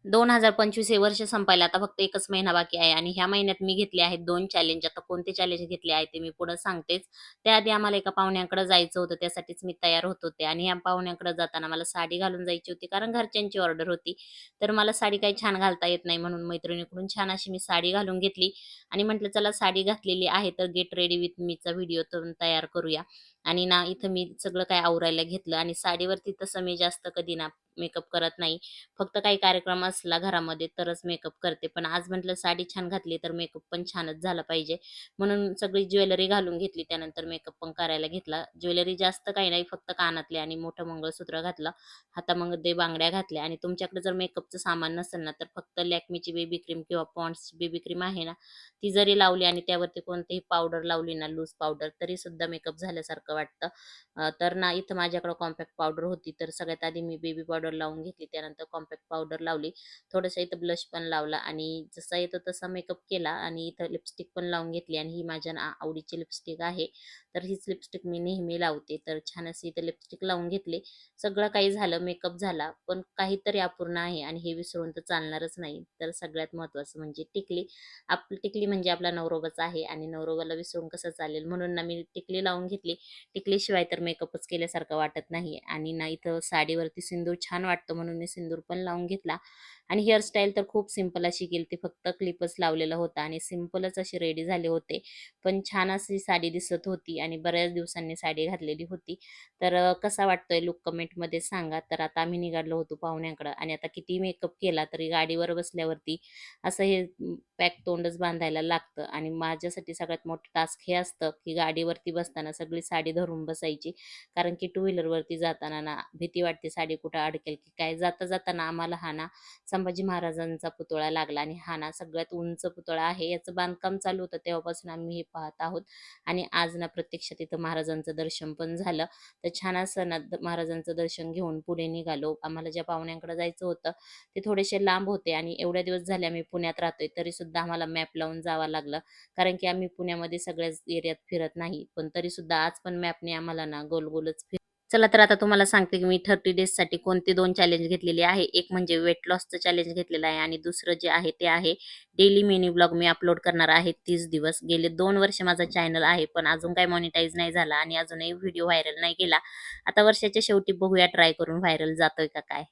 2025 हे वर्ष संपायला आता फक्त 1च महिना बाकी आहे आणि ह्या महिन्यात मी घेतले आहेत 2 चॅलेंज. आता कोणते चॅलेंज घेतले आहे ते मी पुढे सांगतेच. त्याआधी आम्हाला एका पाहुण्याकडे जायचं होतं, त्यासाठीच मी तयार होत होते आणि ह्या पाहुण्याकडे जाताना मला साडी घालून जायची होती, कारण घरच्यांची ऑर्डर होती. तर मला साडी काही छान घालता येत नाही, म्हणून मैत्रिणीकडून छान अशी मी साडी घालून घेतली आणि म्हटलं चला साडी घातलेली आहे तर गेट रेडी विथ मीचा व्हिडिओ तयार करूया. आणि ना इथं मी सगळं काय आवरायला घेतलं आणि साडीवरती तसं मी जास्त कधी ना मेकअप करत नाही. फक्त काही कार्यक्रम असला घरामध्ये तरच मेकअप करते. पण आज म्हटलं साडी छान घातली तर मेकअप पण छानच झाला पाहिजे. म्हणून सगळी ज्वेलरी घालून घेतली. त्यानंतर मेकअप पण करायला घेतला. ज्वेलरी जास्त काही नाही, फक्त कानातले आणि मोठं मंगळसूत्र घातलं. हातामध्ये बांगड्या घातल्या आणि तुमच्याकडे जर मेकअपचं सामान नसेल ना, तर फक्त लॅक्मीची बेबी क्रीम किंवा पॉन्ड्सची बेबी क्रीम आहे ना, ती जरी लावली आणि त्यावरती कोणतीही पावडर लावली ना, लूज पावडर, तरी सुद्धा मेकअप झाल्यासारखं वाटतं. तर ना इथं माझ्याकडे कॉम्पॅक्ट पावडर होती, तर सगळ्यात आधी मी बेबी पावडर लावून घेतली. त्यानंतर कॉम्पॅक्ट पावडर लावली. थोडंसं इथं ब्लश पण लावला आणि जसा येतो तसा मेकअप केला आणि इथं लिपस्टिक पण लावून घेतली आणि ही माझ्या आवडीची लिपस्टिक आहे. तर हीच लिपस्टिक मी नेहमी लावते. तर छान अशी इथं लिपस्टिक लावून घेतली. सगळं काही झालं, मेकअप झाला, पण काहीतरी अपूर्ण आहे आणि हे विसरून तर चालणारच नाही. तर सगळ्यात महत्त्वाचं म्हणजे टिकली. आपली टिकली म्हणजे आपला नवरोबाच आहे आणि नवरोबाला विसरून कसं चालेल, म्हणून ना मी टिकली लावून घेतली. टिकलीशिवाय तर मेकअपच केल्यासारखं वाटत नाही. आणि ना इथं साडीवरती सिंदूर छान वाटतं म्हणून मी सिंदूर पण लावून घेतला. आणि हेअरस्टाईल तर खूप सिंपल अशी केली, फक्त क्लिपच लावलेला होता आणि सिंपलच अशी रेडी झाले होते. पण छान अशी साडी दिसत होती आणि बऱ्याच दिवसांनी साडी घातलेली होती. तर कसा वाटतोय लुक कमेंटमध्ये सांगा. तर आता आम्ही निघालो होतो पाहुण्याकडं आणि आता किती मेकअप केला तरी गाडीवर बसल्यावरती असं हे पॅक तोंडच बांधायला लागतं आणि माझ्यासाठी सगळ्यात मोठं टास्क हे असतं, की गाडीवरती बसताना सगळी साडी धरून बसायची. कारण की टू व्हीलरवरती जाताना ना भीती वाटते साडी कुठं अडकेल की काय. जाता जाताना आम्हाला हा ना संभाजी महाराजांचा पुतळा लागला आणि हा ना सगळ्यात उंच पुतळा आहे. याचं बांधकाम चालू होतं तेव्हापासून आम्ही हे पाहत आहोत आणि आज ना प्रत्यक्षात इथं महाराजांचं दर्शन पण झालं. तर छान असं ना महाराजांचं दर्शन घेऊन पुढे निघालो. आम्हाला ज्या पाहुण्यांकडे जायचं होतं ते थोडेसे लांब होते आणि एवढ्या दिवस झाले आम्ही पुण्यात राहतोय तरी सुद्धा आम्हाला मॅप लावून जावं लागलं, कारण की आम्ही पुण्यामध्ये सगळ्याच एरियात फिरत नाही. पण तरी सुद्धा आज पण मॅपने आम्हाला ना गोल-गोलच चला तर आता तुम्हाला सांगते की मी 30 डेजसाठी कोणते 2 चॅलेंज घेतलेले आहे. एक म्हणजे वेट लॉसचं चॅलेंज घेतलेलं आहे आणि दुसरं जे आहे ते आहे डेली मिनी व्लॉग मी अपलोड करणार आहे 30 दिवस. गेले 2 वर्ष माझा चॅनल आहे, पण अजून काही मॉनिटाईज नाही झाला आणि अजूनही व्हिडिओ व्हायरल नाही गेला. आता वर्षाच्या शेवटी बघूया ट्राय करून व्हायरल जातोय का काय.